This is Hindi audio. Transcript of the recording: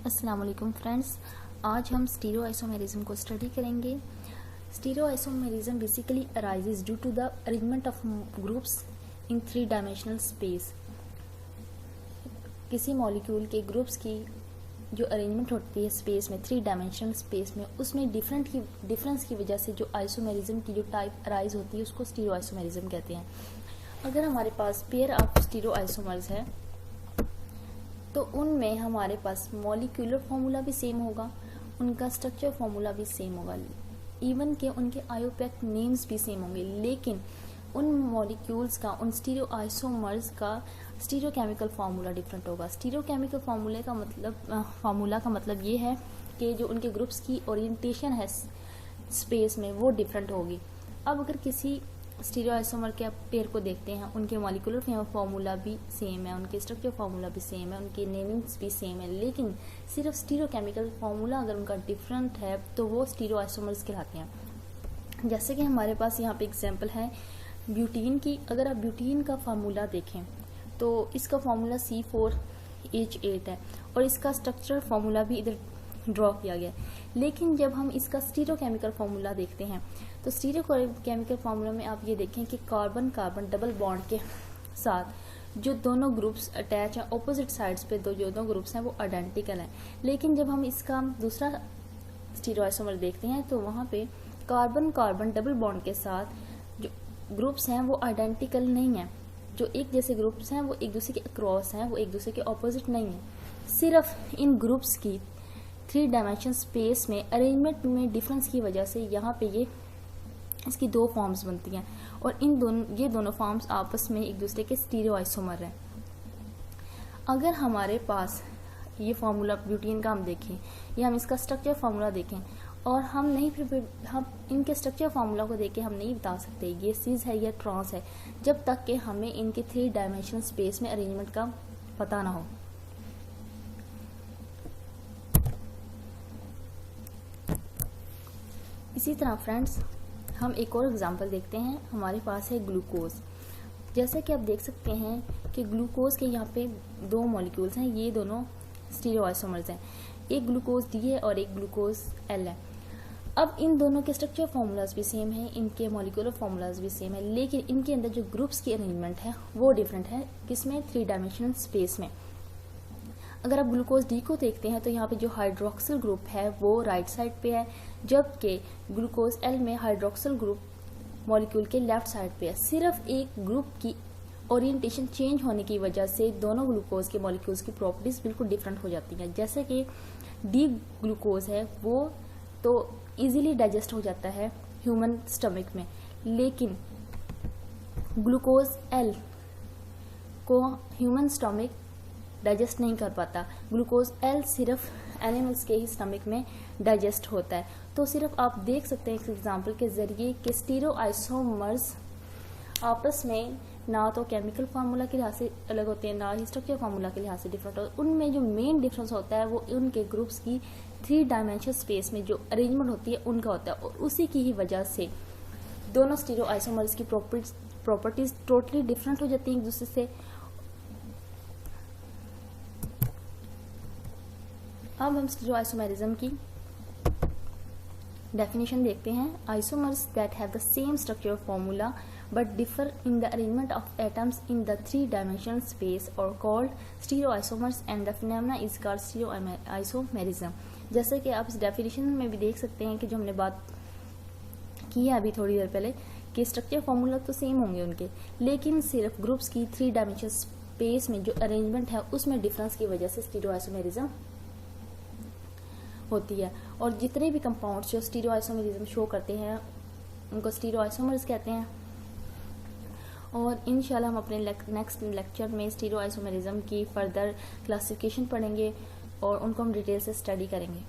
अस्सलाम वालेकुम फ्रेंड्स, आज हम स्टीरियोआइसोमेरिज्म को स्टडी करेंगे। Stereoisomerism basically arises due to the arrangement of groups in 3 dimensional space. किसी मॉलिक्यूल के ग्रुप्स की जो अरेंजमेंट होती है स्पेस में, 3 डायमेंशनल स्पेस में, उसमें डिफरेंस की वजह से जो आइसोमेरिज्म की जो टाइप अराइज होती है उसको स्टीरियोआइसोमेरिज्म कहते हैं। अगर हमारे पास पेयर ऑफ स्टीरियोआइसोमर्स है तो उनमें हमारे पास मॉलिक्यूलर फॉर्मूला भी सेम होगा, उनका स्ट्रक्चर फॉर्मूला भी सेम होगा, इवन के उनके आयोपैक्ट नेम्स भी सेम होंगे, लेकिन उन मॉलिक्यूल्स का, उन स्टीरियोआइसोमर्स का स्टीरियोकेमिकल फार्मूला डिफरेंट होगा। स्टीरियोकेमिकल फार्मूला का मतलब ये है कि जो उनके ग्रुप्स की ओरिएंटेशन है स्पेस में वो डिफरेंट होगी। अब अगर किसी स्टीरियोआइसोमर के आप पेयर को देखते हैं, उनके मॉलिक्यूलर फार्मूला भी सेम है, उनके स्ट्रक्चर फार्मूला भी सेम है, उनके नेमिंग्स भी सेम है, लेकिन सिर्फ स्टीरियोकेमिकल फार्मूला अगर उनका डिफरेंट है तो वो स्टीरियोआइसोमर्स कहलाते हैं। जैसे कि हमारे पास यहाँ पे एग्जांपल है ब्यूटीन की। अगर आप ब्यूटीन का फार्मूला देखें तो इसका फार्मूला C4H8 है और इसका स्ट्रक्चर फार्मूला भी इधर ड्रॉ किया गया है। लेकिन जब हम इसका स्टीरियोकेमिकल फार्मूला देखते हैं तो स्टीरियोकेमिकल फार्मूला में आप ये देखें कि कार्बन कार्बन डबल बॉन्ड के साथ जो दोनों ग्रुप्स अटैच हैं ऑपोजिट साइड्स पे, जो दो ग्रुप्स हैं वो आइडेंटिकल हैं। लेकिन जब हम इसका दूसरा स्टीरियोआइसोमर देखते हैं तो वहाँ पे कार्बन कार्बन डबल बॉन्ड के साथ जो ग्रुप्स हैं वो आइडेंटिकल नहीं है। जो एक जैसे ग्रुप्स हैं वो एक दूसरे के अक्रॉस हैं, वो एक दूसरे के ऑपोजिट नहीं है। सिर्फ इन ग्रुप्स की 3 डायमेंशन स्पेस में अरेंजमेंट में डिफरेंस की वजह से यहाँ पे ये इसकी 2 फॉर्म्स बनती हैं और ये दोनों फॉर्म्स आपस में एक दूसरे के स्टीरियोआइसोमर हैं। अगर हमारे पास ये फार्मूला ब्यूटीन का हम देखें या हम इसका स्ट्रक्चर फार्मूला देखें और हम इनके स्ट्रक्चर फार्मूला को देख के हम नहीं बता सकते ये सीज है या ट्रांस है जब तक कि हमें इनके 3 डायमेंशनल स्पेस में अरेंजमेंट का पता ना हो। इसी तरह फ्रेंड्स हम एक और एग्जांपल देखते हैं। हमारे पास है ग्लूकोज। जैसे कि आप देख सकते हैं कि ग्लूकोज के यहाँ पे 2 मॉलिक्यूल्स हैं, ये दोनों स्टीरियोआइसोमर्स हैं, एक ग्लूकोज डी है और एक ग्लूकोज एल है। अब इन दोनों के स्ट्रक्चर फार्मूलाज भी सेम है, इनके मॉलिक्यूलर फार्मूलाज भी सेम है, लेकिन इनके अंदर जो ग्रुप्स की अरेंजमेंट है वो डिफरेंट है। किसमें? 3 डायमेंशनल स्पेस में। अगर आप ग्लूकोज डी को देखते हैं तो यहाँ पे जो हाइड्रोक्सिल ग्रुप है वो राइट साइड पे है, जबकि ग्लूकोज एल में हाइड्रोक्सिल ग्रुप मॉलिक्यूल के लेफ्ट साइड पे है। सिर्फ एक ग्रुप की ओरिएंटेशन चेंज होने की वजह से दोनों ग्लूकोज के मॉलिक्यूल्स की प्रॉपर्टीज बिल्कुल डिफरेंट हो जाती हैं। जैसे कि डी ग्लूकोज है वो तो इजीली डाइजेस्ट हो जाता है ह्यूमन स्टमक में, लेकिन ग्लूकोज एल को ह्यूमन स्टमक डाइजेस्ट नहीं कर पाता। ग्लूकोज एल सिर्फ एनिमल्स के ही स्टमक में डाइजेस्ट होता है। तो सिर्फ आप देख सकते हैं इस एग्जांपल के जरिए कि स्टीरियोआइसोमर्स आपस में ना तो केमिकल फार्मूला के लिहाज से अलग होते हैं, ना ही स्ट्रक्चर फार्मूला के लिहाज से डिफरेंट होते हैं। उनमें जो मेन डिफरेंस होता है वो उनके ग्रुप्स की 3 डायमेंशनल स्पेस में जो अरेंजमेंट होती है उनका होता है, और उसी की ही वजह से दोनों स्टीरियोआइसोमर्स की प्रॉपर्टीज टोटली डिफरेंट हो जाती हैं एक दूसरे से। अब हम स्टीरियोआइसोमेरिज्म की डेफिनेशन देखते हैं। Isomers that have the same structure formula but differ in the arrangement of atoms in the 3-dimensional space are called stereoisomers and the phenomena is called stereoisomerism। जैसे कि आप इस डेफिनेशन में भी देख सकते हैं कि जो हमने बात की है अभी थोड़ी देर पहले कि स्ट्रक्चर फॉर्मूला तो सेम होंगे उनके, लेकिन सिर्फ ग्रुप्स की 3 डायमेंशनल स्पेस में जो अरेंजमेंट है उसमें डिफरेंस की वजह से स्टीरियोआइसोमेरिज्म होती है। और जितने भी कंपाउंड्स जो स्टीरियोआइसोमेरिज्म शो करते हैं उनको स्टीरियोआइसोमर्स कहते हैं। और इंशाल्लाह हम अपने नेक्स्ट लेक्चर में स्टीरियोआइसोमेरिज्म की फर्दर क्लासिफिकेशन पढ़ेंगे और उनको हम डिटेल से स्टडी करेंगे।